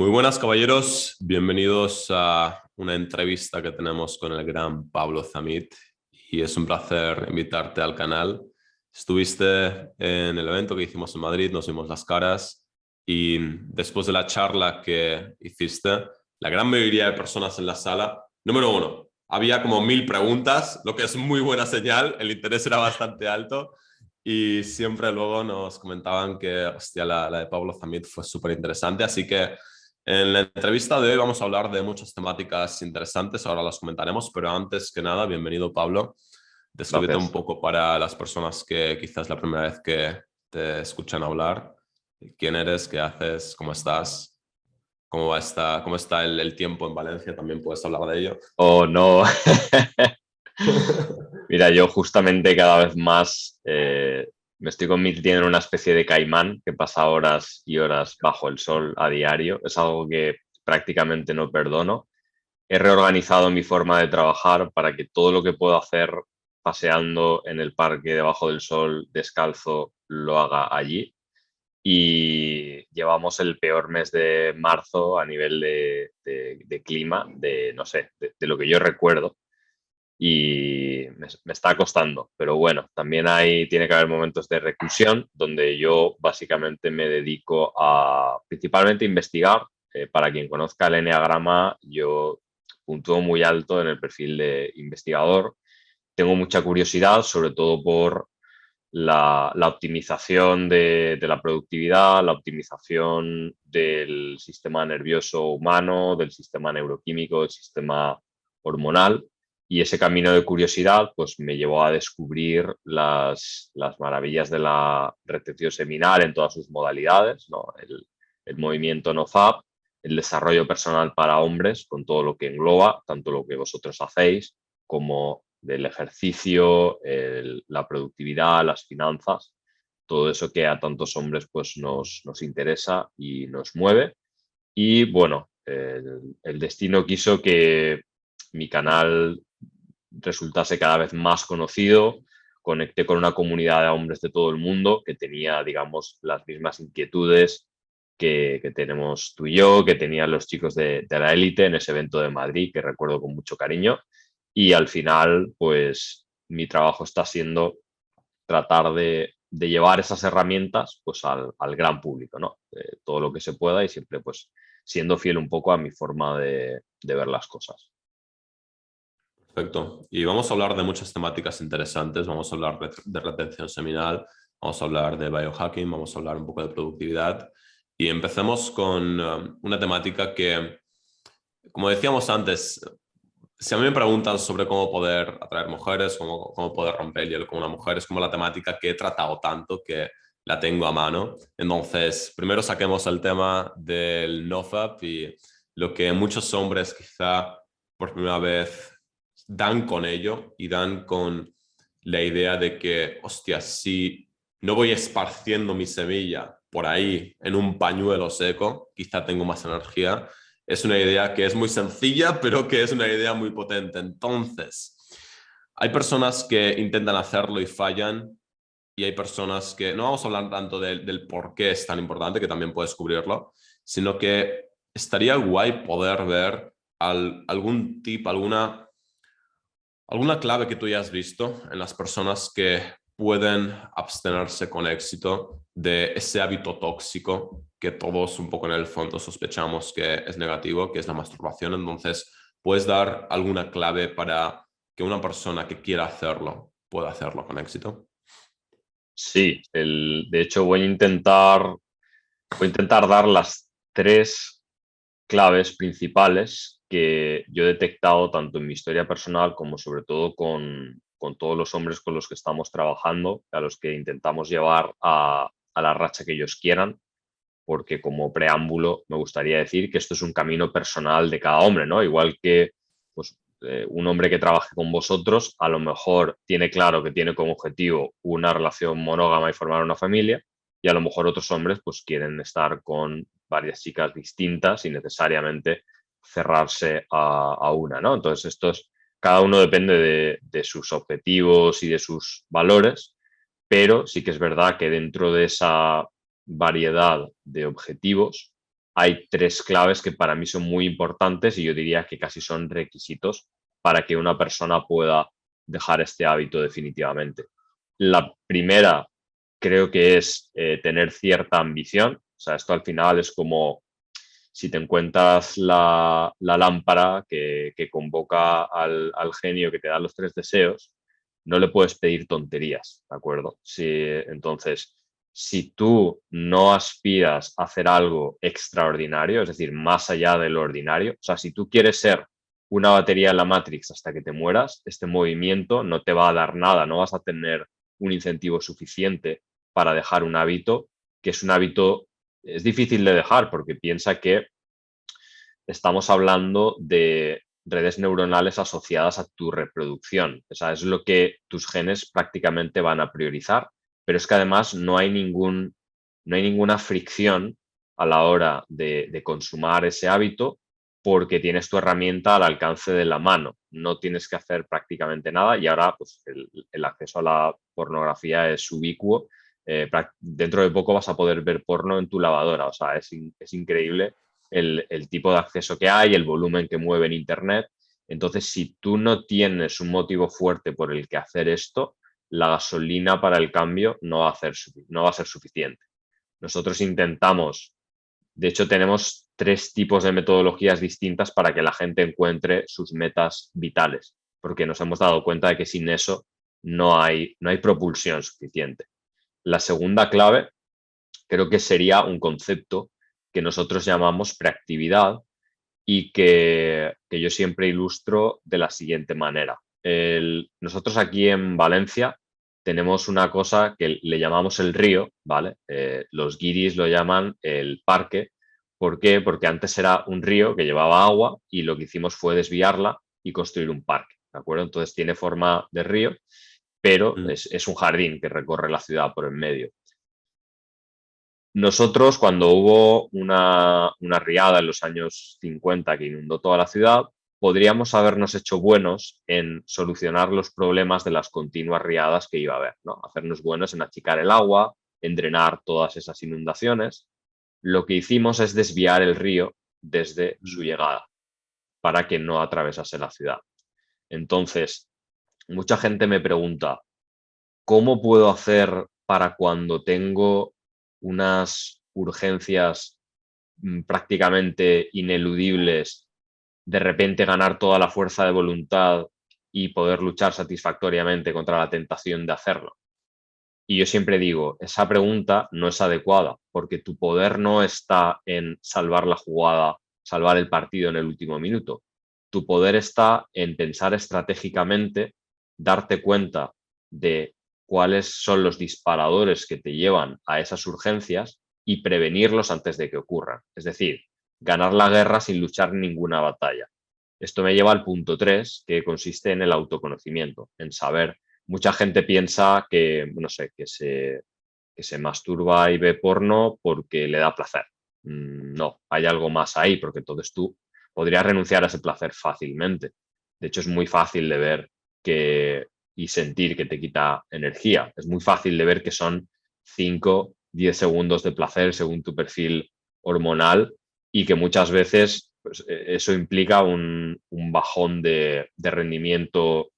Muy buenas, caballeros. Bienvenidos a una entrevista que tenemos con el gran Pablo Zamit y es un placer invitarte al canal. Estuviste en el evento que hicimos en Madrid, nos vimos las caras y después de la charla que hiciste, la gran mayoría de personas en la sala, número uno, había como 1000 preguntas, lo que es muy buena señal, el interés era bastante alto. Y siempre luego nos comentaban que, hostia, la de Pablo Zamit fue súper interesante. Así que en la entrevista de hoy vamos a hablar de muchas temáticas interesantes, ahora las comentaremos, pero antes que nada, bienvenido Pablo. Descríbete un Gracias. poco para las personas que quizás es la primera vez que te escuchan hablar. ¿Quién eres? ¿Qué haces? ¿Cómo estás? ¿Cómo está el tiempo en Valencia? También puedes hablar de ello. Oh, no. Mira, yo justamente cada vez más me estoy convirtiendo en una especie de caimán que pasa horas y horas bajo el sol a diario. Es algo que prácticamente no perdono. He reorganizado mi forma de trabajar para que todo lo que puedo hacer paseando en el parque debajo del sol descalzo lo haga allí. Y llevamos el peor mes de marzo a nivel de clima, no sé, de lo que yo recuerdo. Y me está costando, pero bueno, también tiene que haber momentos de reclusión donde yo básicamente me dedico a principalmente investigar. Para quien conozca el enneagrama, yo puntúo muy alto en el perfil de investigador. Tengo mucha curiosidad, sobre todo por la optimización de la productividad, la optimización del sistema nervioso humano, del sistema neuroquímico, del sistema hormonal. Y ese camino de curiosidad pues, me llevó a descubrir las maravillas de la retención seminal en todas sus modalidades, ¿no? El movimiento NoFap, el desarrollo personal para hombres, con todo lo que engloba, tanto lo que vosotros hacéis como del ejercicio, la productividad, las finanzas, todo eso que a tantos hombres pues, nos interesa y nos mueve. Y bueno, el destino quiso que mi canal resultase cada vez más conocido. Conecté con una comunidad de hombres de todo el mundo que tenía, digamos, las mismas inquietudes que tenemos tú y yo, que tenían los chicos de la élite en ese evento de Madrid, que recuerdo con mucho cariño. Y al final, pues mi trabajo está siendo tratar de llevar esas herramientas pues al gran público, ¿no? Todo lo que se pueda y siempre pues siendo fiel un poco a mi forma de ver las cosas. Perfecto. Y vamos a hablar de muchas temáticas interesantes. Vamos a hablar de retención seminal, vamos a hablar de biohacking, vamos a hablar un poco de productividad. Y empecemos con una temática que, como decíamos antes, si a mí me preguntan sobre cómo poder atraer mujeres, cómo poder romper el hielo con una mujer, es como la temática que he tratado tanto que la tengo a mano. Entonces, primero saquemos el tema del NoFap y lo que muchos hombres quizá por primera vez dan con ello y dan con la idea de que, hostia, si no voy esparciendo mi semilla por ahí en un pañuelo seco, quizá tengo más energía. Es una idea que es muy sencilla, pero que es una idea muy potente. Entonces, hay personas que intentan hacerlo y fallan, y hay personas que, no vamos a hablar tanto del por qué es tan importante, que también puedes cubrirlo, sino que estaría guay poder ver algún tip, alguna clave que tú ya has visto en las personas que pueden abstenerse con éxito de ese hábito tóxico que todos un poco en el fondo sospechamos que es negativo, que es la masturbación. Entonces, ¿puedes dar alguna clave para que una persona que quiera hacerlo pueda hacerlo con éxito? Sí, de hecho voy a intentar dar las tres claves principales que yo he detectado tanto en mi historia personal como sobre todo con todos los hombres con los que estamos trabajando, a los que intentamos llevar a la racha que ellos quieran, porque como preámbulo me gustaría decir que esto es un camino personal de cada hombre, ¿no? Igual que pues, un hombre que trabaje con vosotros a lo mejor tiene claro que tiene como objetivo una relación monógama y formar una familia, y a lo mejor otros hombres pues quieren estar con varias chicas distintas y necesariamente cerrarse a una, ¿no? Entonces cada uno depende de sus objetivos y de sus valores, pero sí que es verdad que dentro de esa variedad de objetivos hay 3 claves que para mí son muy importantes y yo diría que casi son requisitos para que una persona pueda dejar este hábito definitivamente. La primera creo que es tener cierta ambición. O sea, esto al final es como si te encuentras la lámpara que convoca al genio que te da los 3 deseos, no le puedes pedir tonterías, ¿de acuerdo? Entonces, si tú no aspiras a hacer algo extraordinario, es decir, más allá de lo ordinario, o sea, si tú quieres ser una batería en la Matrix hasta que te mueras, este movimiento no te va a dar nada, no vas a tener un incentivo suficiente para dejar un hábito que es un hábito, es difícil de dejar porque piensa que estamos hablando de redes neuronales asociadas a tu reproducción. O sea, es lo que tus genes prácticamente van a priorizar, pero es que además no hay ninguna fricción a la hora de consumar ese hábito porque tienes tu herramienta al alcance de la mano. No tienes que hacer prácticamente nada y ahora pues, el acceso a la pornografía es ubicuo. Dentro de poco vas a poder ver porno en tu lavadora. O sea, es increíble el tipo de acceso que hay, el volumen que mueve en Internet. Entonces, si tú no tienes un motivo fuerte por el que hacer esto, la gasolina para el cambio no va a ser suficiente. Nosotros intentamos, de hecho, tenemos 3 tipos de metodologías distintas para que la gente encuentre sus metas vitales, porque nos hemos dado cuenta de que sin eso no hay propulsión suficiente. La segunda clave creo que sería un concepto que nosotros llamamos preactividad y que yo siempre ilustro de la siguiente manera. Nosotros aquí en Valencia tenemos una cosa que le llamamos el río, ¿vale? Los guiris lo llaman el parque. ¿Por qué? Porque antes era un río que llevaba agua y lo que hicimos fue desviarla y construir un parque, ¿de acuerdo? Entonces tiene forma de río, pero es un jardín que recorre la ciudad por el medio. Nosotros, cuando hubo una riada en los años 50 que inundó toda la ciudad, podríamos habernos hecho buenos en solucionar los problemas de las continuas riadas que iba a haber, ¿no? Hacernos buenos en achicar el agua, en drenar todas esas inundaciones. Lo que hicimos es desviar el río desde su llegada para que no atravesase la ciudad. Entonces, mucha gente me pregunta, ¿cómo puedo hacer para cuando tengo unas urgencias prácticamente ineludibles, de repente ganar toda la fuerza de voluntad y poder luchar satisfactoriamente contra la tentación de hacerlo? Y yo siempre digo, esa pregunta no es adecuada, porque tu poder no está en salvar la jugada, salvar el partido en el último minuto. Tu poder está en pensar estratégicamente, darte cuenta de cuáles son los disparadores que te llevan a esas urgencias y prevenirlos antes de que ocurran. Es decir, ganar la guerra sin luchar ninguna batalla. Esto me lleva al punto 3, que consiste en el autoconocimiento, en saber. Mucha gente piensa que, no sé, que se masturba y ve porno porque le da placer. No, hay algo más ahí, porque entonces tú podrías renunciar a ese placer fácilmente. De hecho, es muy fácil de ver y sentir que te quita energía. Es muy fácil de ver que son 5, 10 segundos de placer según tu perfil hormonal y que muchas veces pues, eso implica un bajón de rendimiento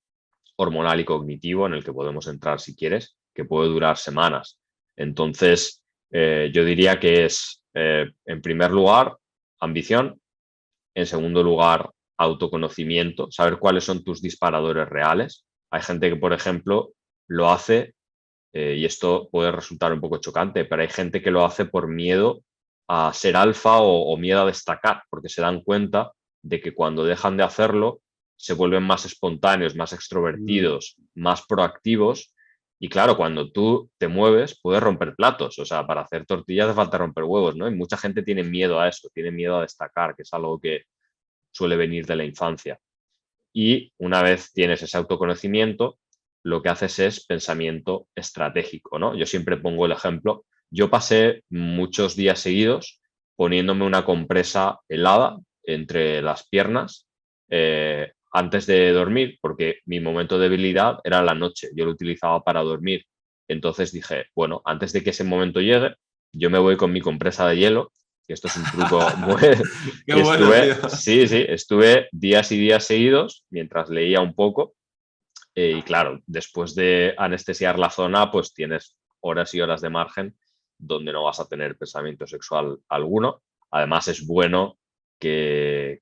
hormonal y cognitivo en el que podemos entrar si quieres, que puede durar semanas. Entonces, yo diría que es, en primer lugar, ambición, en segundo lugar, autoconocimiento, saber cuáles son tus disparadores reales. Hay gente que, por ejemplo, lo hace, y esto puede resultar un poco chocante, pero hay gente que lo hace por miedo a ser alfa o miedo a destacar, porque se dan cuenta de que cuando dejan de hacerlo se vuelven más espontáneos, más extrovertidos, más proactivos. Y claro, cuando tú te mueves, puedes romper platos. O sea, para hacer tortillas hace falta romper huevos, ¿no? Y mucha gente tiene miedo a eso, tiene miedo a destacar, que es algo que suele venir de la infancia. Y una vez tienes ese autoconocimiento, lo que haces es pensamiento estratégico, ¿no? Yo siempre pongo el ejemplo. Yo pasé muchos días seguidos poniéndome una compresa helada entre las piernas antes de dormir, porque mi momento de debilidad era la noche. Yo lo utilizaba para dormir. Entonces dije, bueno, antes de que ese momento llegue, yo me voy con mi compresa de hielo que esto es un truco muy... Qué bueno, tío. Sí, sí, estuve días y días seguidos mientras leía un poco y claro, después de anestesiar la zona, pues tienes horas y horas de margen donde no vas a tener pensamiento sexual alguno. Además, es bueno que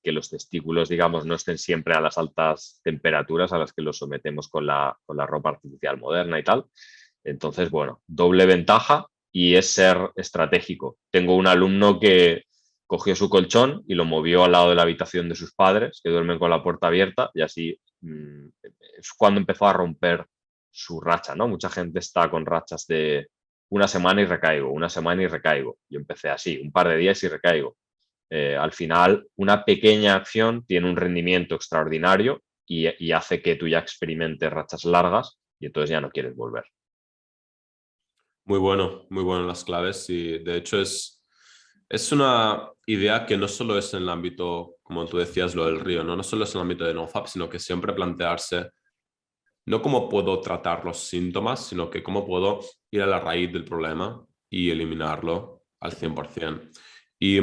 los testículos, digamos, no estén siempre a las altas temperaturas a las que los sometemos con la ropa artificial moderna y tal. Entonces, bueno, doble ventaja y es ser estratégico. Tengo un alumno que cogió su colchón y lo movió al lado de la habitación de sus padres, que duermen con la puerta abierta, y así es cuando empezó a romper su racha, ¿no? Mucha gente está con rachas de una semana y recaigo, una semana y recaigo. Yo empecé así, un par de días y recaigo. Al final, una pequeña acción tiene un rendimiento extraordinario y hace que tú ya experimentes rachas largas y entonces ya no quieres volver. Muy bueno las claves y de hecho es una idea que no solo es en el ámbito, como tú decías, lo del río, ¿no? No solo es en el ámbito de NoFap, sino que siempre plantearse no cómo puedo tratar los síntomas, sino que cómo puedo ir a la raíz del problema y eliminarlo al 100%. Y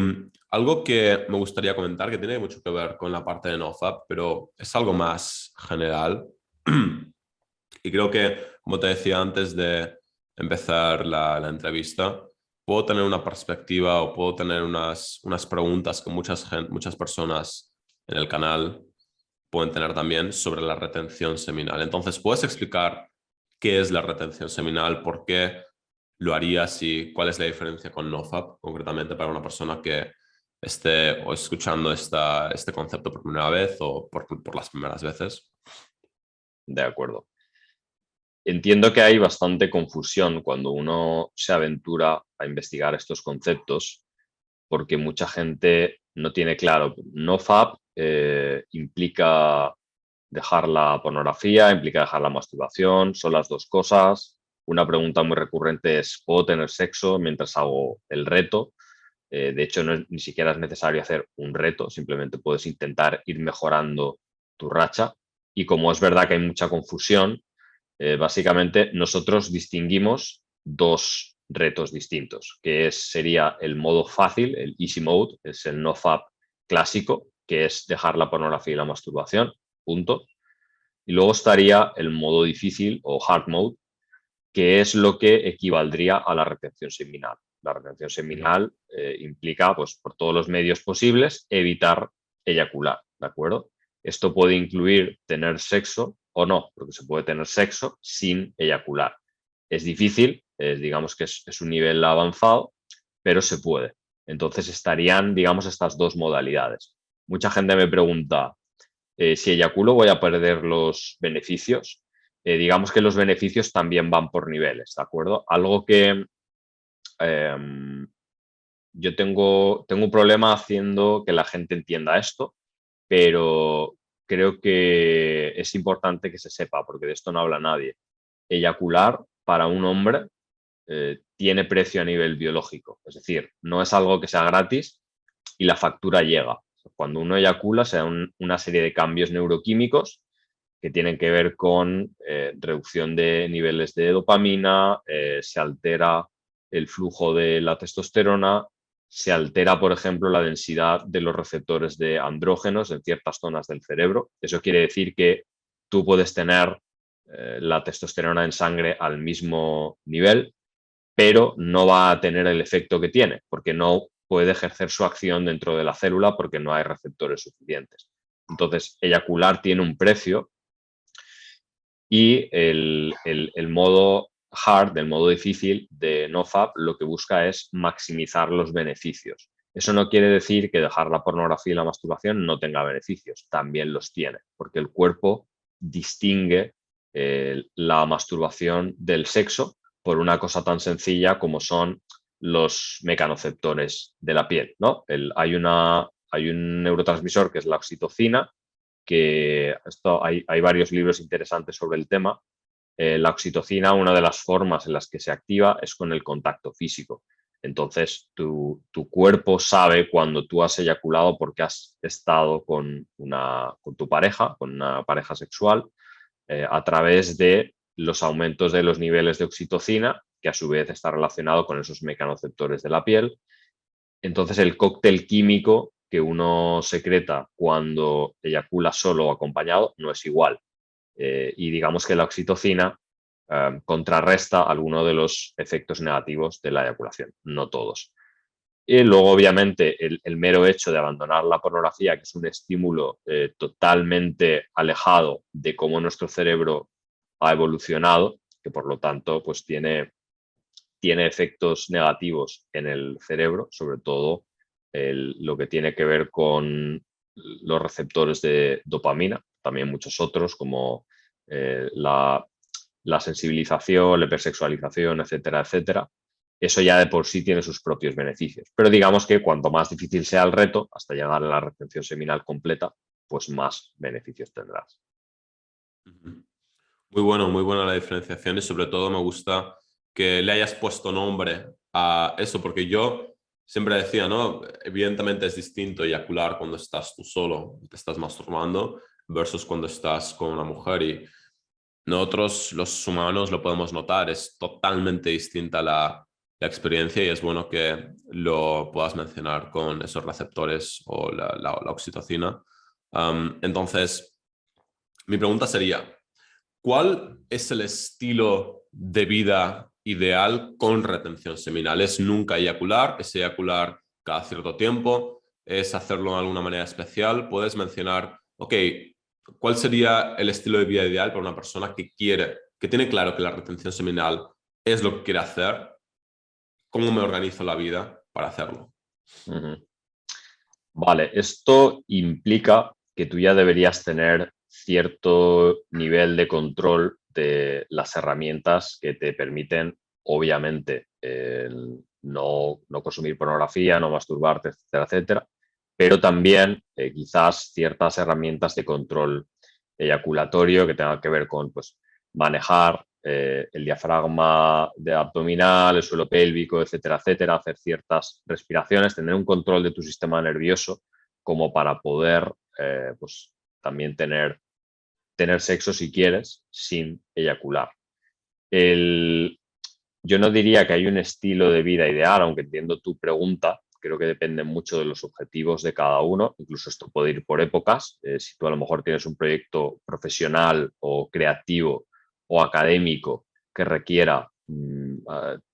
algo que me gustaría comentar, que tiene mucho que ver con la parte de NoFap, pero es algo más general. Y creo que, como te decía antes de empezar la entrevista, puedo tener una perspectiva o puedo tener unas preguntas que muchas personas en el canal pueden tener también sobre la retención seminal. Entonces, ¿puedes explicar qué es la retención seminal, por qué lo harías y cuál es la diferencia con NoFap, concretamente para una persona que esté o escuchando este concepto por primera vez o por las primeras veces? De acuerdo. Entiendo que hay bastante confusión cuando uno se aventura a investigar estos conceptos, porque mucha gente no tiene claro. NoFap implica dejar la pornografía, implica dejar la masturbación, son las dos cosas. Una pregunta muy recurrente es, ¿puedo tener sexo mientras hago el reto? De hecho, ni siquiera es necesario hacer un reto, simplemente puedes intentar ir mejorando tu racha. Y como es verdad que hay mucha confusión, básicamente nosotros distinguimos dos retos distintos, que sería el modo fácil, el easy mode, es el NoFap clásico, que es dejar la pornografía y la masturbación, punto. Y luego estaría el modo difícil o hard mode, que es lo que equivaldría a la retención seminal. La retención seminal implica, pues, por todos los medios posibles, evitar eyacular, ¿de acuerdo? Esto puede incluir tener sexo o no, porque se puede tener sexo sin eyacular. Es difícil, digamos que es un nivel avanzado, pero se puede. Entonces estarían, digamos, estas dos modalidades. Mucha gente me pregunta, si eyaculo voy a perder los beneficios. Digamos que los beneficios también van por niveles, ¿de acuerdo? Algo que yo tengo un problema haciendo que la gente entienda esto, pero creo que es importante que se sepa, porque de esto no habla nadie. Eyacular para un hombre tiene precio a nivel biológico, es decir, no es algo que sea gratis y la factura llega. Cuando uno eyacula se dan una serie de cambios neuroquímicos que tienen que ver con reducción de niveles de dopamina, se altera el flujo de la testosterona, se altera, por ejemplo, la densidad de los receptores de andrógenos en ciertas zonas del cerebro. Eso quiere decir que tú puedes tener la testosterona en sangre al mismo nivel, pero no va a tener el efecto que tiene, porque no puede ejercer su acción dentro de la célula porque no hay receptores suficientes. Entonces, eyacular tiene un precio y el modo hard, el modo difícil de NoFap, lo que busca es maximizar los beneficios. Eso no quiere decir que dejar la pornografía y la masturbación no tenga beneficios, también los tiene, porque el cuerpo distingue la masturbación del sexo por una cosa tan sencilla como son los mecanoceptores de la piel, ¿no? Hay un neurotransmisor que es la oxitocina, que hay varios libros interesantes sobre el tema. La oxitocina, una de las formas en las que se activa es con el contacto físico. Entonces, tu cuerpo sabe cuando tú has eyaculado porque has estado con tu pareja, con una pareja sexual, a través de los aumentos de los niveles de oxitocina, que a su vez está relacionado con esos mecanoceptores de la piel. Entonces, el cóctel químico que uno secreta cuando eyacula solo o acompañado no es igual. Y digamos que la oxitocina contrarresta algunos de los efectos negativos de la eyaculación, no todos. Y luego, obviamente, el mero hecho de abandonar la pornografía, que es un estímulo totalmente alejado de cómo nuestro cerebro ha evolucionado, que por lo tanto pues tiene efectos negativos en el cerebro, sobre todo lo que tiene que ver con los receptores de dopamina, también muchos otros como la sensibilización, la hipersexualización, etcétera, etcétera. Eso ya de por sí tiene sus propios beneficios. Pero digamos que cuanto más difícil sea el reto, hasta llegar a la retención seminal completa, pues más beneficios tendrás. Muy buena la diferenciación y sobre todo me gusta que le hayas puesto nombre a eso, porque yo siempre decía, ¿no? Evidentemente es distinto eyacular cuando estás tú solo, te estás masturbando, versus cuando estás con una mujer y nosotros los humanos lo podemos notar, es totalmente distinta la experiencia y es bueno que lo puedas mencionar con esos receptores o la oxitocina. Entonces, mi pregunta sería, ¿cuál es el estilo de vida ideal con retención seminal? ¿Es nunca eyacular? ¿Es eyacular cada cierto tiempo? ¿Es hacerlo de alguna manera especial? ¿Puedes mencionar, ok, cuál sería el estilo de vida ideal para una persona que quiere, que tiene claro que la retención seminal es lo que quiere hacer? ¿Cómo me organizo la vida para hacerlo? Vale, esto implica que tú ya deberías tener cierto nivel de control de las herramientas que te permiten, obviamente, no consumir pornografía, no masturbarte, etcétera, etcétera, pero también quizás ciertas herramientas de control eyaculatorio que tengan que ver con pues, manejar el diafragma de abdominal, el suelo pélvico, etcétera, etcétera, hacer ciertas respiraciones, tener un control de tu sistema nervioso como para poder pues, también tener sexo si quieres sin eyacular. Yo no diría que hay un estilo de vida ideal, aunque entiendo tu pregunta. Creo que depende mucho de los objetivos de cada uno. Incluso esto puede ir por épocas. Si tú a lo mejor tienes un proyecto profesional o creativo o académico que requiera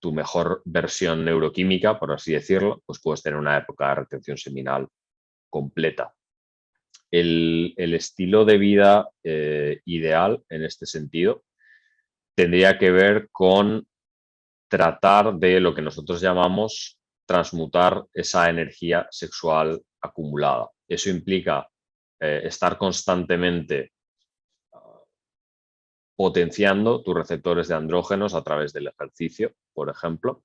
tu mejor versión neuroquímica, por así decirlo, pues puedes tener una época de retención seminal completa. El estilo de vida ideal en este sentido tendría que ver con tratar de lo que nosotros llamamos transmutar esa energía sexual acumulada. Eso implica estar constantemente potenciando tus receptores de andrógenos a través del ejercicio, por ejemplo,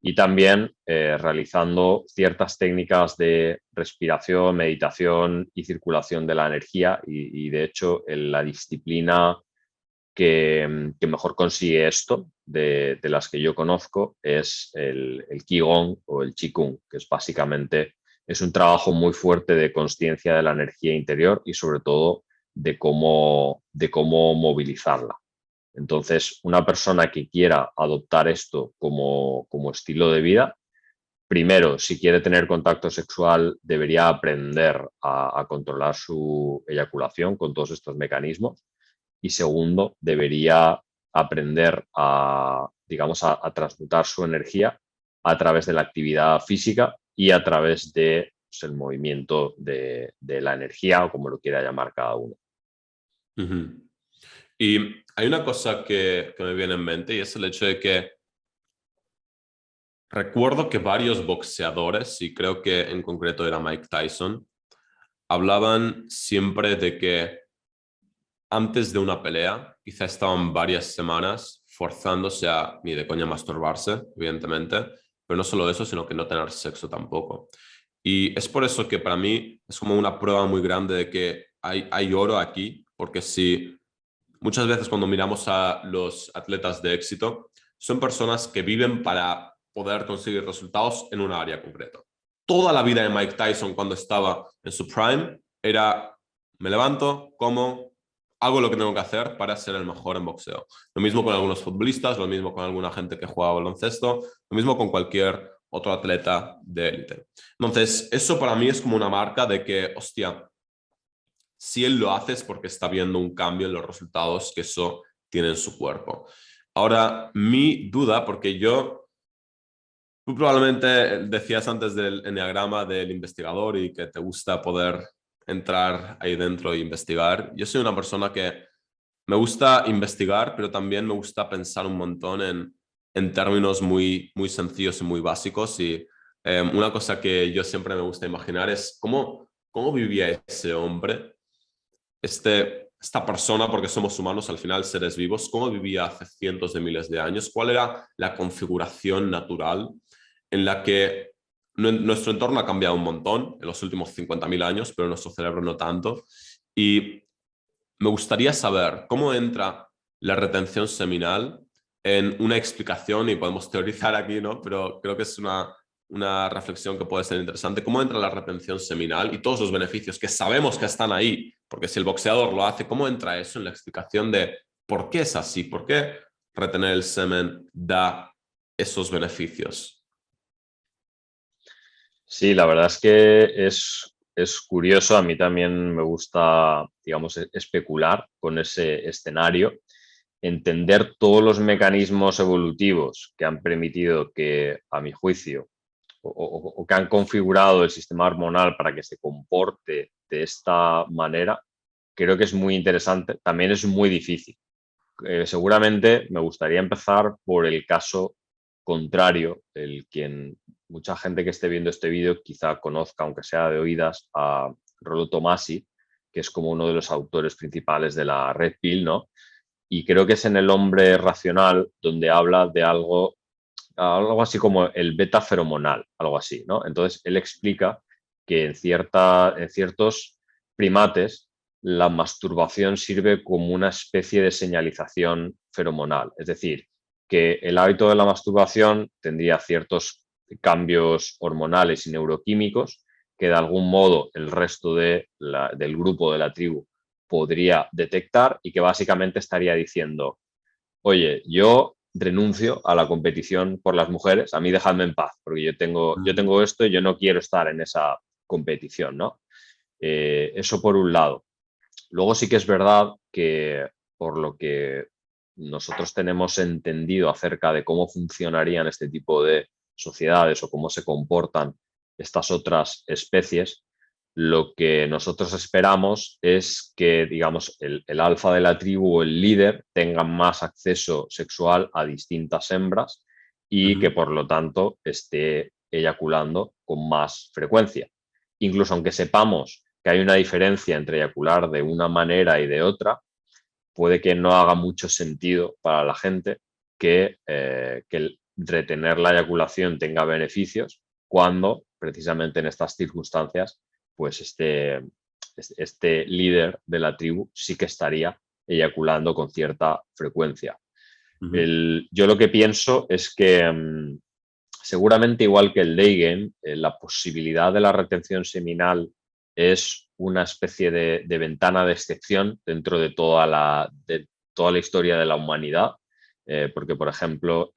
y también realizando ciertas técnicas de respiración, meditación y circulación de la energía y de hecho, la disciplina que mejor consigue esto, de las que yo conozco, es el Qigong o el Qigong, que es básicamente es un trabajo muy fuerte de consciencia de la energía interior y sobre todo de cómo movilizarla. Entonces, una persona que quiera adoptar esto como estilo de vida, primero, si quiere tener contacto sexual, debería aprender a controlar su eyaculación con todos estos mecanismos. Y segundo, debería aprender digamos, a transmutar su energía a través de la actividad física y a través de pues, el movimiento de la energía o como lo quiera llamar cada uno. Y hay una cosa que me viene en mente y es el hecho de que recuerdo que varios boxeadores, y creo que en concreto era Mike Tyson, hablaban siempre de que antes de una pelea, quizá estaban varias semanas forzándose a, ni de coña, masturbarse, evidentemente, pero no solo eso, sino que no tener sexo tampoco. Y es por eso que para mí es como una prueba muy grande de que hay oro aquí, porque si muchas veces cuando miramos a los atletas de éxito, son personas que viven para poder conseguir resultados en un área concreta. Toda la vida de Mike Tyson cuando estaba en su prime era, me levanto, como, hago lo que tengo que hacer para ser el mejor en boxeo. Lo mismo con algunos futbolistas, lo mismo con alguna gente que juega baloncesto, lo mismo con cualquier otro atleta de élite. Entonces, eso para mí es como una marca de que, hostia, si él lo hace es porque está viendo un cambio en los resultados que eso tiene en su cuerpo. Ahora, mi duda, porque tú probablemente decías antes del enneagrama del investigador y que te gusta poder entrar ahí dentro e investigar. Yo soy una persona que me gusta investigar, pero también me gusta pensar un montón en términos muy, muy sencillos y muy básicos. Y una cosa que yo siempre me gusta imaginar es cómo vivía ese hombre, esta persona, porque somos humanos al final, seres vivos, cómo vivía hace cientos de miles de años, cuál era la configuración natural en la que nuestro entorno ha cambiado un montón en los últimos 50.000 años, pero nuestro cerebro no tanto. Y me gustaría saber cómo entra la retención seminal en una explicación, y podemos teorizar aquí, ¿no? Pero creo que es una reflexión que puede ser interesante. ¿Cómo entra la retención seminal y todos los beneficios que sabemos que están ahí? Porque si el boxeador lo hace, ¿cómo entra eso en la explicación de por qué es así? ¿Por qué retener el semen da esos beneficios? Sí, la verdad es que es curioso. A mí también me gusta, digamos, especular con ese escenario, entender todos los mecanismos evolutivos que han permitido que, a mi juicio, o que han configurado el sistema hormonal para que se comporte de esta manera, creo que es muy interesante. También es muy difícil. Seguramente me gustaría empezar por el caso contrario, el quien mucha gente que esté viendo este vídeo quizá conozca, aunque sea de oídas, a Rollo Tomasi, que es como uno de los autores principales de la Red Pill, ¿no? Y creo que es en El hombre racional donde habla de algo así como el beta feromonal, algo así, ¿no? Entonces, él explica que en ciertos primates la masturbación sirve como una especie de señalización feromonal. Es decir, que el hábito de la masturbación tendría ciertos cambios hormonales y neuroquímicos que de algún modo el resto del grupo de la tribu podría detectar y que básicamente estaría diciendo, oye, yo renuncio a la competición por las mujeres, a mí dejadme en paz, porque yo tengo esto y yo no quiero estar en esa competición, ¿no? Eso por un lado. Luego sí que es verdad que por lo que nosotros tenemos entendido acerca de cómo funcionarían este tipo de sociedades o cómo se comportan estas otras especies, lo que nosotros esperamos es que, digamos, el alfa de la tribu o el líder tenga más acceso sexual a distintas hembras y que, Ujú. por lo tanto, esté eyaculando con más frecuencia. Incluso aunque sepamos que hay una diferencia entre eyacular de una manera y de otra, puede que no haga mucho sentido para la gente que el retener la eyaculación tenga beneficios cuando precisamente en estas circunstancias pues este líder de la tribu sí que estaría eyaculando con cierta frecuencia. Ujú. Yo lo que pienso es que seguramente igual que el day game, la posibilidad de la retención seminal es una especie de ventana de excepción dentro de toda la historia de la humanidad, porque, por ejemplo,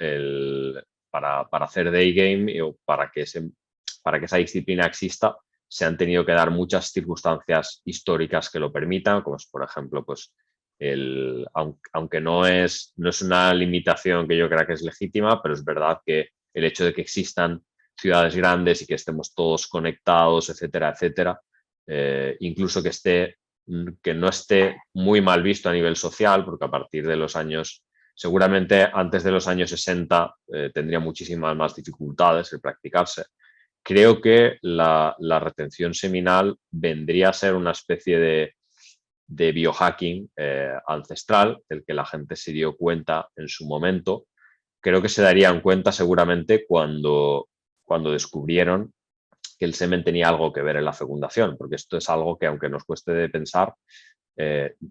para hacer day game o para que esa disciplina exista, se han tenido que dar muchas circunstancias históricas que lo permitan, como es, por ejemplo, pues, aunque no es una limitación que yo crea que es legítima, pero es verdad que el hecho de que existan ciudades grandes y que estemos todos conectados, etcétera, etcétera, incluso que no esté muy mal visto a nivel social, porque a partir de los años, seguramente antes de los años 60, tendría muchísimas más dificultades el practicarse. Creo que la retención seminal vendría a ser una especie de biohacking ancestral, del que la gente se dio cuenta en su momento. Creo que se darían cuenta seguramente cuando descubrieron que el semen tenía algo que ver en la fecundación, porque esto es algo que, aunque nos cueste de pensar,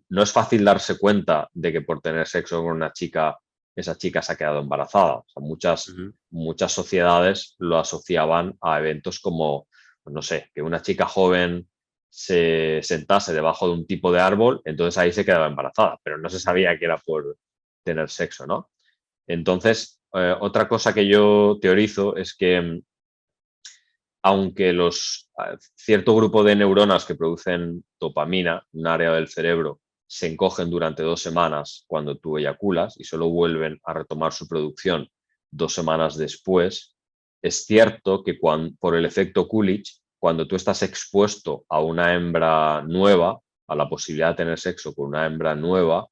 no es fácil darse cuenta de que por tener sexo con una chica, esa chica se ha quedado embarazada. O sea, Ujú. muchas sociedades lo asociaban a eventos como, pues no sé, que una chica joven se sentase debajo de un tipo de árbol, entonces ahí se quedaba embarazada, pero no se sabía que era por tener sexo, ¿no? Entonces, otra cosa que yo teorizo es que aunque cierto grupo de neuronas que producen dopamina, un área del cerebro, se encogen durante 2 semanas cuando tú eyaculas y solo vuelven a retomar su producción 2 semanas después, es cierto que por el efecto Coolidge, cuando tú estás expuesto a una hembra nueva, a la posibilidad de tener sexo con una hembra nueva,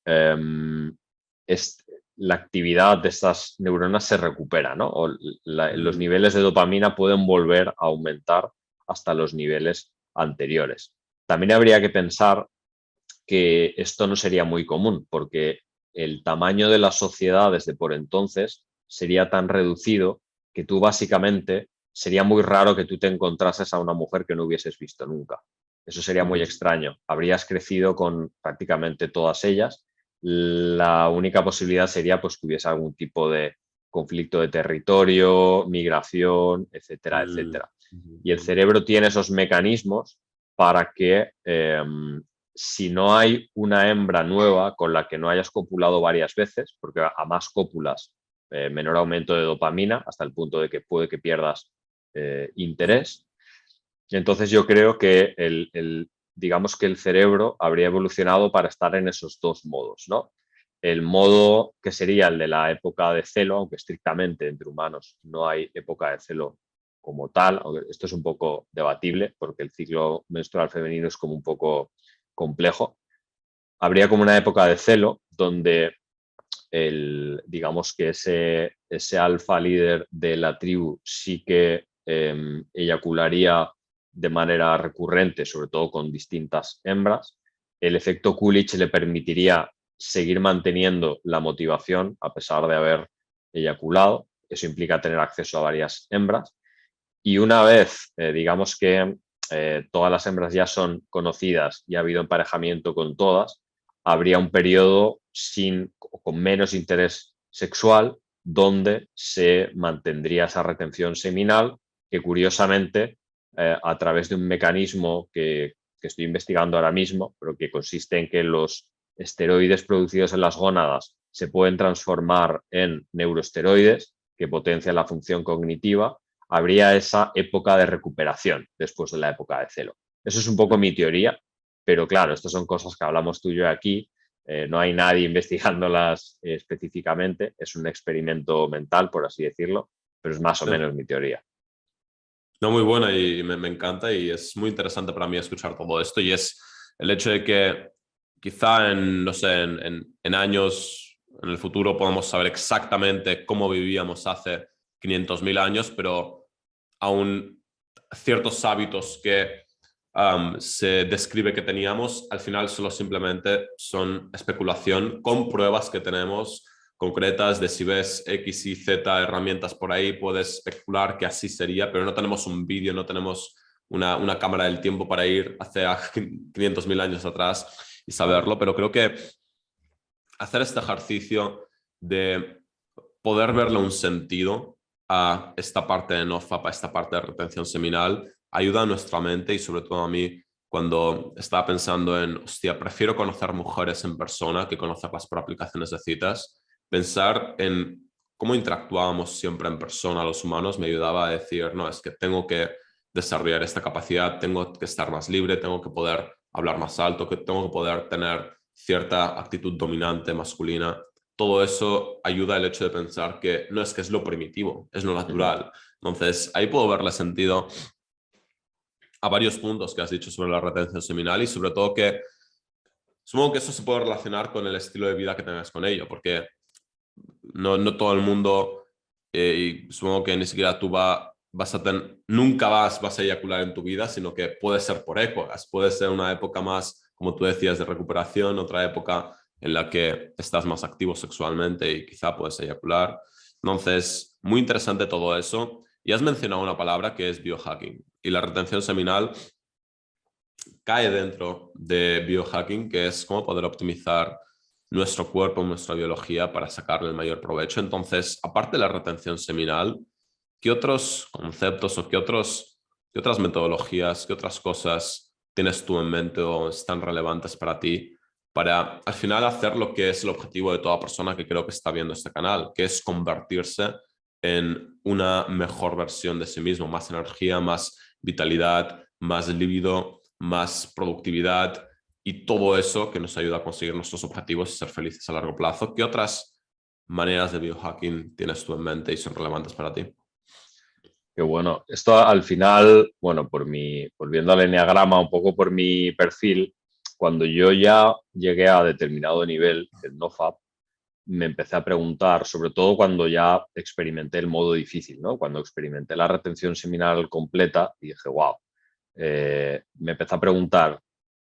em, es, la actividad de estas neuronas se recupera, ¿no? O los niveles de dopamina pueden volver a aumentar hasta los niveles anteriores. También habría que pensar que esto no sería muy común, porque el tamaño de las sociedades de por entonces sería tan reducido que tú básicamente sería muy raro que tú te encontrases a una mujer que no hubieses visto nunca. Eso sería muy extraño. Habrías crecido con prácticamente todas ellas. La única posibilidad sería pues, que hubiese algún tipo de conflicto de territorio, migración, etcétera, etcétera. Y el cerebro tiene esos mecanismos para que si no hay una hembra nueva con la que no hayas copulado varias veces, porque a más cópulas, menor aumento de dopamina, hasta el punto de que puede que pierdas interés. Entonces yo creo que digamos que el cerebro habría evolucionado para estar en esos dos modos, ¿no? El modo que sería el de la época de celo, aunque estrictamente entre humanos no hay época de celo como tal, aunque esto es un poco debatible porque el ciclo menstrual femenino es como un poco complejo. Habría como una época de celo donde digamos que ese alfa líder de la tribu sí que eyacularía de manera recurrente, sobre todo con distintas hembras. El efecto Coolidge le permitiría seguir manteniendo la motivación a pesar de haber eyaculado. Eso implica tener acceso a varias hembras. Y una vez, digamos que todas las hembras ya son conocidas y ha habido emparejamiento con todas, habría un periodo con menos interés sexual donde se mantendría esa retención seminal que curiosamente a través de un mecanismo que estoy investigando ahora mismo, pero que consiste en que los esteroides producidos en las gónadas se pueden transformar en neuroesteroides que potencian la función cognitiva, habría esa época de recuperación después de la época de celo. Eso es un poco mi teoría, pero claro, estas son cosas que hablamos tú y yo aquí, no hay nadie investigándolas específicamente, es un experimento mental, por así decirlo, pero es más o menos mi teoría. No, muy buena y me encanta y es muy interesante para mí escuchar todo esto y es el hecho de que quizá no sé, en años, en el futuro podamos saber exactamente cómo vivíamos hace 500.000 años, pero aún ciertos hábitos que se describe que teníamos, al final solo simplemente son especulación con pruebas que tenemos concretas de si ves X y Z herramientas por ahí, puedes especular que así sería, pero no tenemos un vídeo, no tenemos una cámara del tiempo para ir hace 500.000 años atrás y saberlo, pero creo que hacer este ejercicio de poder verle un sentido a esta parte de NoFap, a esta parte de retención seminal, ayuda a nuestra mente y sobre todo a mí cuando estaba pensando en, hostia, prefiero conocer mujeres en persona que conocerlas por aplicaciones de citas, pensar en cómo interactuábamos siempre en persona los humanos me ayudaba a decir, no, es que tengo que desarrollar esta capacidad, tengo que estar más libre, tengo que poder hablar más alto, que tengo que poder tener cierta actitud dominante masculina. Todo eso ayuda el hecho de pensar que no es que es lo primitivo, es lo natural. Entonces, ahí puedo verle sentido a varios puntos que has dicho sobre la retención seminal y sobre todo que supongo que eso se puede relacionar con el estilo de vida que tengas con ello, porque no todo el mundo, y supongo que ni siquiera tú nunca vas a eyacular en tu vida, sino que puede ser por épocas, puede ser una época más, como tú decías, de recuperación, otra época en la que estás más activo sexualmente y quizá puedes eyacular. Entonces, muy interesante todo eso. Y has mencionado una palabra que es biohacking. Y la retención seminal cae dentro de biohacking, que es cómo poder optimizar nuestro cuerpo, nuestra biología para sacarle el mayor provecho. Entonces, aparte de la retención seminal, ¿qué otros conceptos o qué otras metodologías, qué otras cosas tienes tú en mente o están relevantes para ti, para al final hacer lo que es el objetivo de toda persona que creo que está viendo este canal, que es convertirse en una mejor versión de sí mismo, más energía, más vitalidad, más líbido, más productividad y todo eso que nos ayuda a conseguir nuestros objetivos y ser felices a largo plazo. ¿Qué otras maneras de biohacking tienes tú en mente y son relevantes para ti? Qué bueno. Esto al final, bueno, volviendo al enneagrama, un poco por mi perfil, cuando yo ya llegué a determinado nivel, el NoFap, me empecé a preguntar, sobre todo cuando ya experimenté el modo difícil, ¿no? Cuando experimenté la retención seminal completa y dije, wow, me empecé a preguntar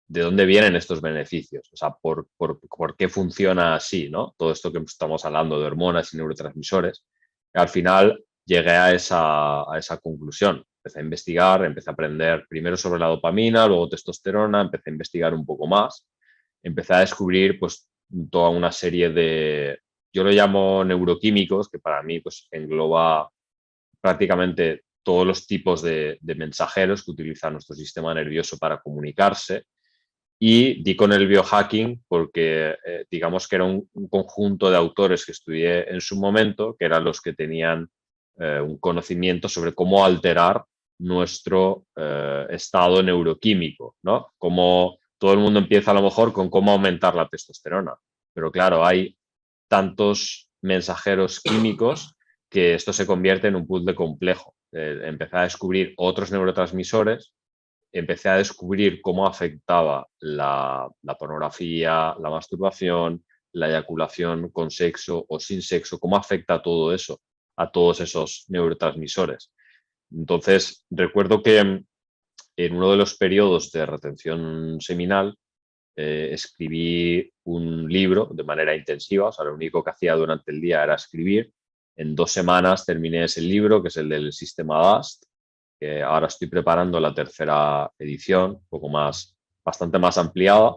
de dónde vienen estos beneficios, o sea, por qué funciona así, ¿no? Todo esto que estamos hablando de hormonas y neurotransmisores. Y al final llegué a esa conclusión. Empecé a investigar, empecé a aprender primero sobre la dopamina, luego testosterona, empecé a investigar un poco más, empecé a descubrir pues toda una serie de, yo lo llamo neuroquímicos, que para mí pues engloba prácticamente todos los tipos de mensajeros que utiliza nuestro sistema nervioso para comunicarse. Y di con el biohacking porque digamos que era un conjunto de autores que estudié en su momento, que eran los que tenían un conocimiento sobre cómo alterar nuestro estado neuroquímico, ¿no? Como todo el mundo empieza a lo mejor con cómo aumentar la testosterona, pero claro, hay tantos mensajeros químicos que esto se convierte en un puzzle complejo. Empecé a descubrir otros neurotransmisores, empecé a descubrir cómo afectaba la pornografía, la masturbación, la eyaculación con sexo o sin sexo, cómo afecta todo eso a todos esos neurotransmisores. Entonces, recuerdo que en uno de los periodos de retención seminal escribí un libro de manera intensiva, o sea, lo único que hacía durante el día era escribir. En 2 semanas terminé ese libro, que es el del sistema DAST, que ahora estoy preparando la tercera edición, un poco más, bastante más ampliada.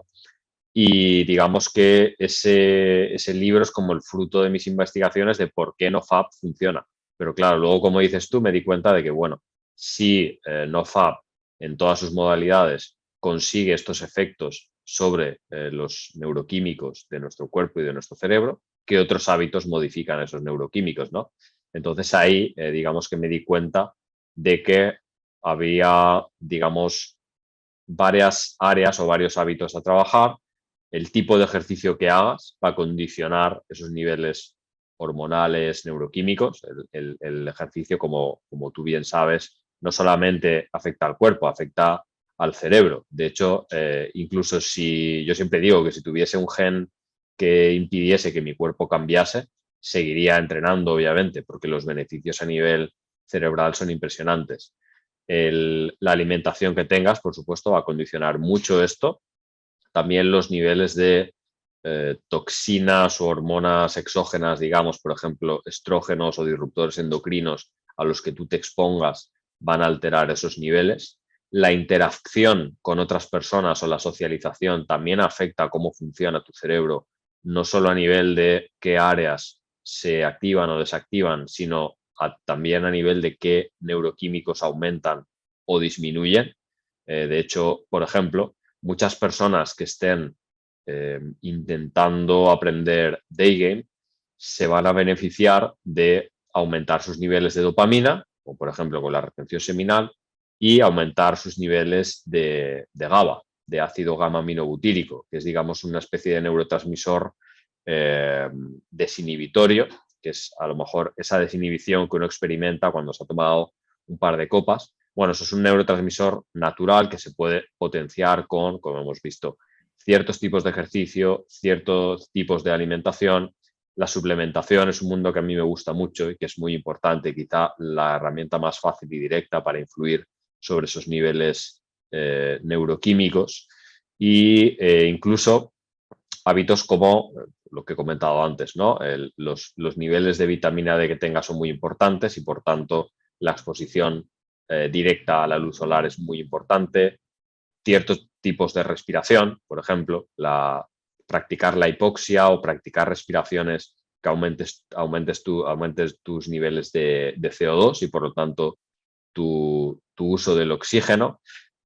Y digamos que ese libro es como el fruto de mis investigaciones de por qué NoFap funciona. Pero claro, luego, como dices tú, me di cuenta de que, bueno, si NoFap en todas sus modalidades consigue estos efectos sobre los neuroquímicos de nuestro cuerpo y de nuestro cerebro, ¿qué otros hábitos modifican esos neuroquímicos, no? Entonces ahí, digamos que me di cuenta de que había, digamos, varias áreas o varios hábitos a trabajar. El tipo de ejercicio que hagas va a condicionar esos niveles hormonales, neuroquímicos. El ejercicio, como tú bien sabes, no solamente afecta al cuerpo, afecta al cerebro. De hecho, incluso si yo siempre digo que si tuviese un gen que impidiese que mi cuerpo cambiase, seguiría entrenando, obviamente, porque los beneficios a nivel cerebral son impresionantes. La alimentación que tengas, por supuesto, va a condicionar mucho esto. También los niveles de toxinas o hormonas exógenas, digamos, por ejemplo, estrógenos o disruptores endocrinos a los que tú te expongas van a alterar esos niveles. La interacción con otras personas o la socialización también afecta a cómo funciona tu cerebro, no solo a nivel de qué áreas se activan o desactivan, sino también a nivel de qué neuroquímicos aumentan o disminuyen. De hecho, por ejemplo, muchas personas que estén intentando aprender day game se van a beneficiar de aumentar sus niveles de dopamina, o por ejemplo con la retención seminal, y aumentar sus niveles de GABA, de ácido gamma aminobutírico, que es, digamos, una especie de neurotransmisor desinhibitorio, que es a lo mejor esa desinhibición que uno experimenta cuando se ha tomado un par de copas. Bueno, eso es un neurotransmisor natural que se puede potenciar con, como hemos visto, ciertos tipos de ejercicio, ciertos tipos de alimentación. La suplementación es un mundo que a mí me gusta mucho y que es muy importante, quizá la herramienta más fácil y directa para influir sobre esos niveles neuroquímicos e incluso hábitos como lo que he comentado antes, ¿no? Los niveles de vitamina D que tengas son muy importantes y por tanto la exposición directa a la luz solar es muy importante. Ciertos tipos de respiración, por ejemplo, practicar la hipoxia o practicar respiraciones que aumentes tus niveles de CO2 y por lo tanto tu uso del oxígeno.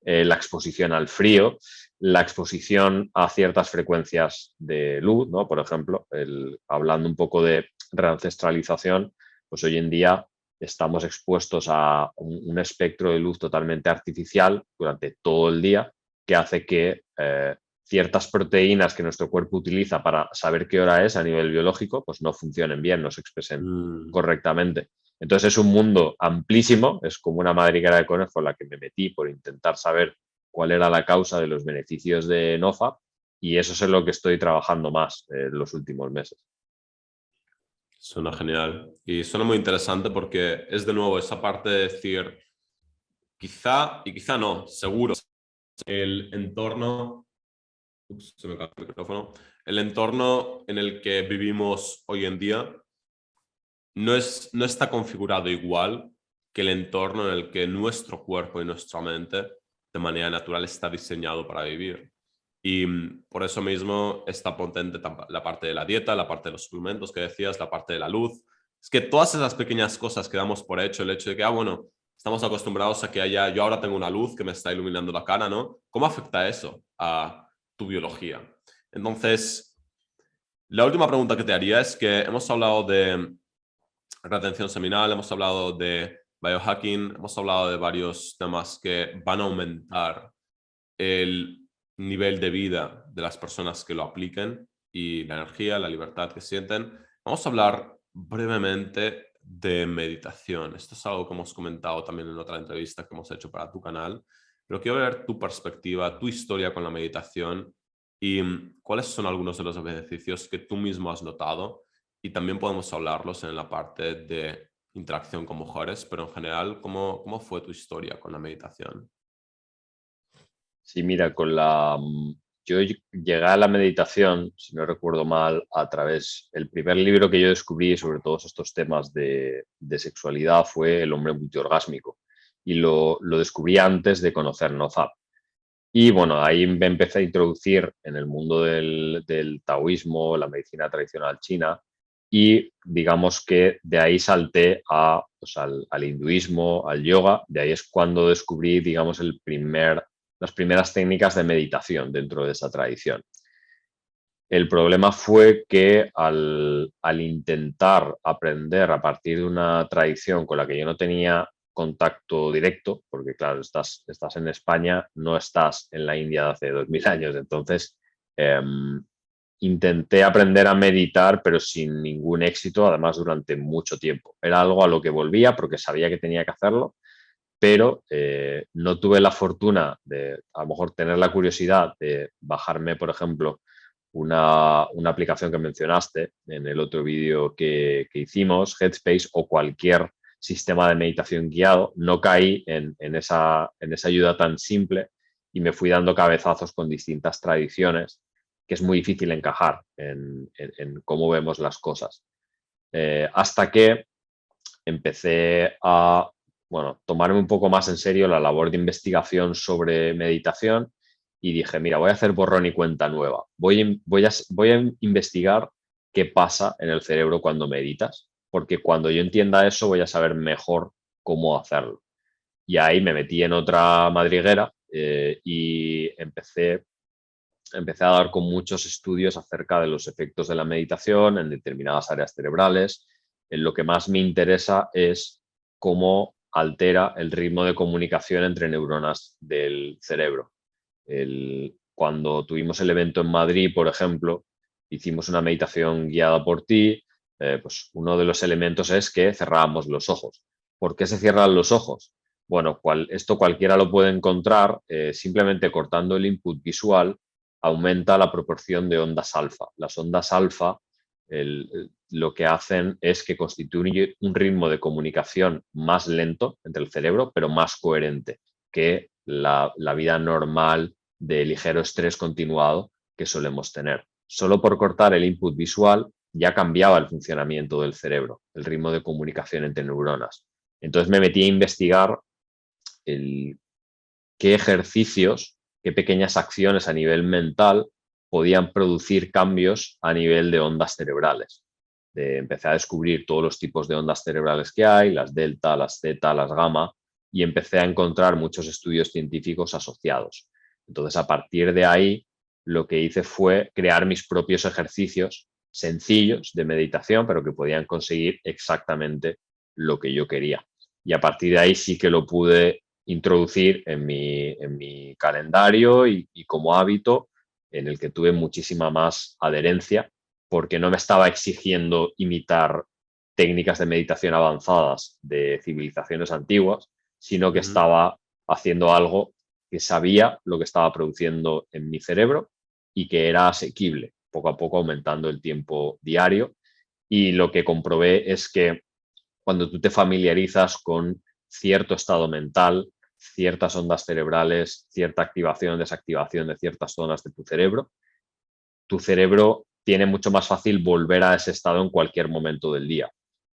la exposición al frío, la exposición a ciertas frecuencias de luz, ¿no? Por ejemplo, hablando un poco de reancestralización, pues hoy en día estamos expuestos a un espectro de luz totalmente artificial durante todo el día que hace que ciertas proteínas que nuestro cuerpo utiliza para saber qué hora es a nivel biológico, pues no funcionen bien, no se expresen correctamente. Entonces es un mundo amplísimo, es como una madriguera de conejo en la que me metí por intentar saber cuál era la causa de los beneficios de NoFap y eso es en lo que estoy trabajando más en los últimos meses. Suena genial y suena muy interesante porque es de nuevo esa parte de decir, quizá y quizá no, seguro, el entorno, se me cae el micrófono, el entorno en el que vivimos hoy en día no está configurado igual que el entorno en el que nuestro cuerpo y nuestra mente de manera natural está diseñado para vivir. Y por eso mismo está potente la parte de la dieta, la parte de los suplementos que decías, la parte de la luz. Es que todas esas pequeñas cosas que damos por hecho, el hecho de que, bueno, estamos acostumbrados a que yo ahora tengo una luz que me está iluminando la cara, ¿no? ¿Cómo afecta eso a tu biología? Entonces, la última pregunta que te haría es que hemos hablado de retención seminal, hemos hablado de biohacking, hemos hablado de varios temas que van a aumentar el nivel de vida de las personas que lo apliquen y la energía, la libertad que sienten. Vamos a hablar brevemente de meditación. Esto es algo que hemos comentado también en otra entrevista que hemos hecho para tu canal, pero quiero ver tu perspectiva, tu historia con la meditación y cuáles son algunos de los beneficios que tú mismo has notado y también podemos hablarlos en la parte de interacción con mujeres, pero en general, ¿cómo fue tu historia con la meditación? Sí, mira, yo llegué a la meditación, si no recuerdo mal, el primer libro que yo descubrí sobre todos estos temas de sexualidad fue El hombre multiorgásmico y lo descubrí antes de conocer NoFap. Y bueno, ahí me empecé a introducir en el mundo del taoísmo, la medicina tradicional china, y digamos que de ahí salté pues al hinduismo, al yoga. De ahí es cuando descubrí, digamos, las primeras técnicas de meditación dentro de esa tradición. El problema fue que al intentar aprender a partir de una tradición con la que yo no tenía contacto directo, porque claro, estás en España, no estás en la India de hace 2000 años, entonces intenté aprender a meditar, pero sin ningún éxito, además durante mucho tiempo. Era algo a lo que volvía porque sabía que tenía que hacerlo, pero no tuve la fortuna de a lo mejor tener la curiosidad de bajarme, por ejemplo, una aplicación que mencionaste en el otro vídeo que hicimos, Headspace o cualquier sistema de meditación guiado. No caí en esa ayuda tan simple y me fui dando cabezazos con distintas tradiciones que es muy difícil encajar en cómo vemos las cosas. Hasta que empecé a tomarme un poco más en serio la labor de investigación sobre meditación y dije, mira, voy a hacer borrón y cuenta nueva. Voy a investigar qué pasa en el cerebro cuando meditas, porque cuando yo entienda eso voy a saber mejor cómo hacerlo. Y ahí me metí en otra madriguera y empecé a dar con muchos estudios acerca de los efectos de la meditación en determinadas áreas cerebrales. Lo que más me interesa es cómo altera el ritmo de comunicación entre neuronas del cerebro. Cuando tuvimos el evento en Madrid, por ejemplo, hicimos una meditación guiada por ti, pues uno de los elementos es que cerrábamos los ojos. ¿Por qué se cierran los ojos? Bueno, esto cualquiera lo puede encontrar simplemente cortando el input visual aumenta la proporción de ondas alfa. Las ondas alfa lo que hacen es que constituyen un ritmo de comunicación más lento entre el cerebro, pero más coherente que la vida normal de ligero estrés continuado que solemos tener. Solo por cortar el input visual ya cambiaba el funcionamiento del cerebro, el ritmo de comunicación entre neuronas. Entonces me metí a investigar qué ejercicios, qué pequeñas acciones a nivel mental podían producir cambios a nivel de ondas cerebrales. Empecé a descubrir todos los tipos de ondas cerebrales que hay, las delta, las zeta, las gamma, y empecé a encontrar muchos estudios científicos asociados. Entonces, a partir de ahí, lo que hice fue crear mis propios ejercicios sencillos de meditación, pero que podían conseguir exactamente lo que yo quería. Y a partir de ahí sí que lo pude introducir en mi calendario y como hábito en el que tuve muchísima más adherencia, porque no me estaba exigiendo imitar técnicas de meditación avanzadas de civilizaciones antiguas, sino que Ujú. estaba haciendo algo que sabía lo que estaba produciendo en mi cerebro y que era asequible, poco a poco aumentando el tiempo diario. Y lo que comprobé es que cuando tú te familiarizas con cierto estado mental, ciertas ondas cerebrales, cierta activación, desactivación de ciertas zonas de tu cerebro tiene mucho más fácil volver a ese estado en cualquier momento del día.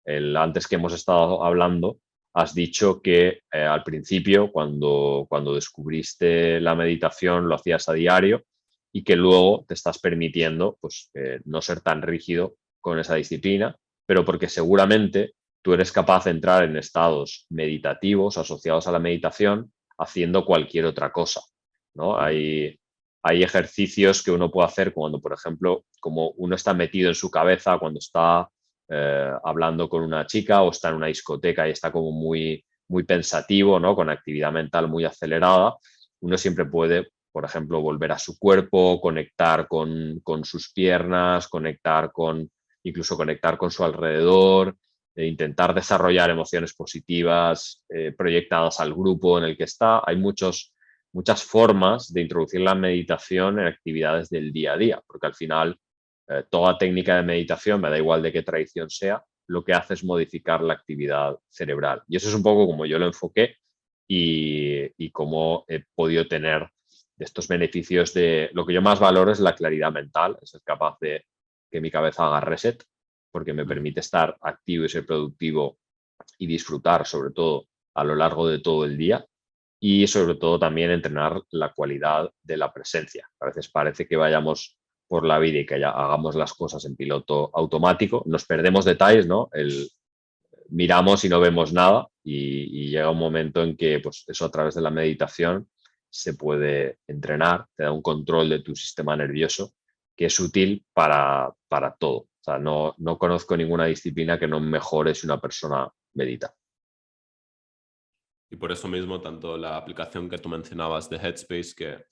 Antes que hemos estado hablando, has dicho que al principio, cuando descubriste la meditación, lo hacías a diario y que luego te estás permitiendo pues, no ser tan rígido con esa disciplina, pero porque seguramente tú eres capaz de entrar en estados meditativos asociados a la meditación haciendo cualquier otra cosa, ¿no? Ujú. Hay ejercicios que uno puede hacer cuando, por ejemplo, como uno está metido en su cabeza, cuando está hablando con una chica o está en una discoteca y está como muy pensativo, ¿no? Con actividad mental muy acelerada, uno siempre puede, por ejemplo, volver a su cuerpo, conectar con sus piernas, incluso conectar con su alrededor, intentar desarrollar emociones positivas proyectadas al grupo en el que está. Hay muchas formas de introducir la meditación en actividades del día a día, porque al final toda técnica de meditación, me da igual de qué tradición sea, lo que hace es modificar la actividad cerebral. Y eso es un poco como yo lo enfoqué y cómo he podido tener de estos beneficios de lo que yo más valoro es la claridad mental, es ser capaz de que mi cabeza haga reset, porque me Ujú. permite estar activo y ser productivo y disfrutar sobre todo a lo largo de todo el día y sobre todo también entrenar la cualidad de la presencia. A veces parece que vayamos por la vida y que ya hagamos las cosas en piloto automático, nos perdemos detalles, ¿no? Miramos y no vemos nada y llega un momento en que pues, eso a través de la meditación se puede entrenar, te da un control de tu sistema nervioso que es útil para todo. O sea, no conozco ninguna disciplina que no mejore si una persona medita. Y por eso mismo, tanto la aplicación que tú mencionabas de Headspace, que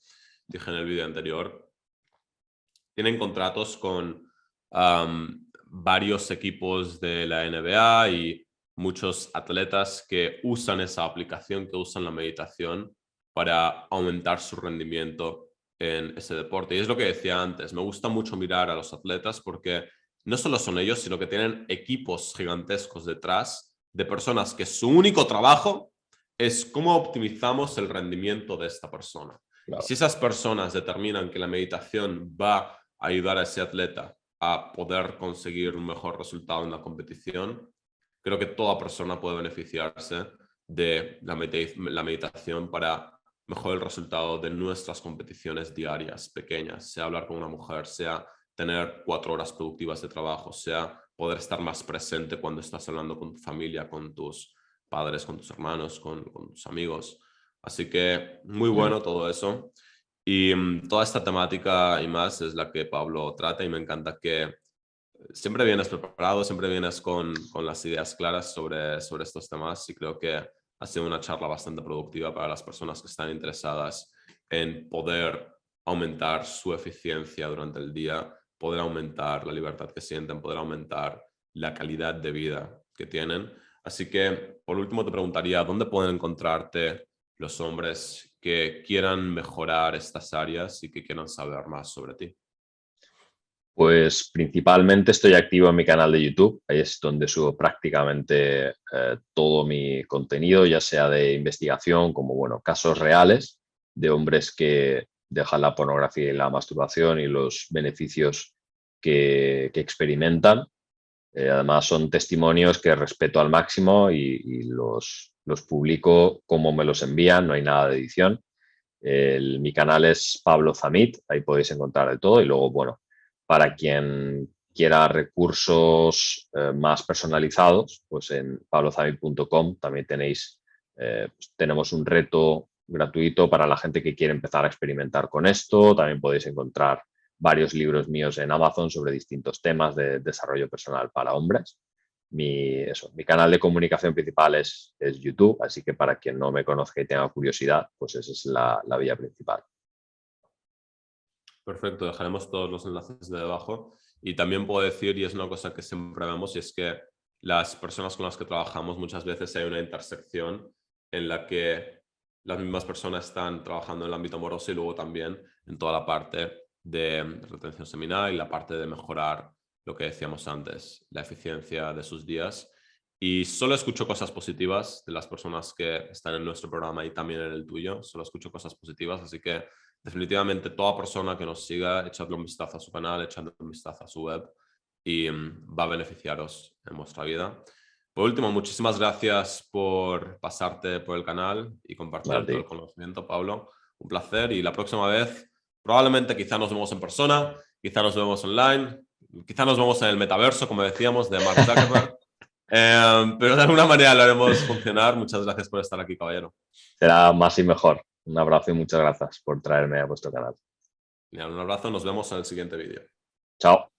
dije en el vídeo anterior, tienen contratos con varios equipos de la NBA y muchos atletas que usan esa aplicación, que usan la meditación para aumentar su rendimiento en ese deporte. Y es lo que decía antes, me gusta mucho mirar a los atletas porque no solo son ellos, sino que tienen equipos gigantescos detrás de personas que su único trabajo es cómo optimizamos el rendimiento de esta persona. Y Claro. si esas personas determinan que la meditación va ayudar a ese atleta a poder conseguir un mejor resultado en la competición, creo que toda persona puede beneficiarse de la meditación para mejorar el resultado de nuestras competiciones diarias, pequeñas, sea hablar con una mujer, sea tener 4 horas productivas de trabajo, sea poder estar más presente cuando estás hablando con tu familia, con tus padres, con tus hermanos, con tus amigos. Así que muy Mm. bueno todo eso. Y toda esta temática y más es la que Pablo trata y me encanta que siempre vienes preparado, siempre vienes con las ideas claras sobre estos temas y creo que ha sido una charla bastante productiva para las personas que están interesadas en poder aumentar su eficiencia durante el día, poder aumentar la libertad que sienten, poder aumentar la calidad de vida que tienen. Así que, por último, te preguntaría, ¿dónde pueden encontrarte los hombres que quieran mejorar estas áreas y que quieran saber más sobre ti? Pues principalmente estoy activo en mi canal de YouTube, ahí es donde subo prácticamente todo mi contenido, ya sea de investigación como, bueno, casos reales de hombres que dejan la pornografía y la masturbación y los beneficios que experimentan. Además son testimonios que respeto al máximo y los publico como me los envían, no hay nada de edición. Mi canal es Pablo Zamit, ahí podéis encontrar de todo y luego, bueno, para quien quiera recursos más personalizados, pues en pablozamit.com también tenéis Pues tenemos un reto gratuito para la gente que quiere empezar a experimentar con esto. También podéis encontrar varios libros míos en Amazon sobre distintos temas de desarrollo personal para hombres. Mi canal de comunicación principal es YouTube, así que para quien no me conozca y tenga curiosidad, pues esa es la vía principal. Perfecto, dejaremos todos los enlaces de debajo. Y también puedo decir, y es una cosa que siempre vemos, y es que las personas con las que trabajamos muchas veces hay una intersección en la que las mismas personas están trabajando en el ámbito amoroso y luego también en toda la parte de retención seminal y la parte de mejorar lo que decíamos antes, la eficiencia de sus días. Y solo escucho cosas positivas de las personas que están en nuestro programa y también en el tuyo. Solo escucho cosas positivas, así que definitivamente toda persona que nos siga, echadle un vistazo a su canal, echadle un vistazo a su web y va a beneficiaros en vuestra vida. Por último, muchísimas gracias por pasarte por el canal y compartir todo el conocimiento, Pablo. Un placer y la próxima vez probablemente quizá nos vemos en persona, quizá nos vemos online, quizá nos vemos en el metaverso, como decíamos, de Mark Zuckerberg. Pero de alguna manera lo haremos funcionar. Muchas gracias por estar aquí, caballero. Será más y mejor. Un abrazo y muchas gracias por traerme a vuestro canal. Un abrazo, nos vemos en el siguiente vídeo. Chao.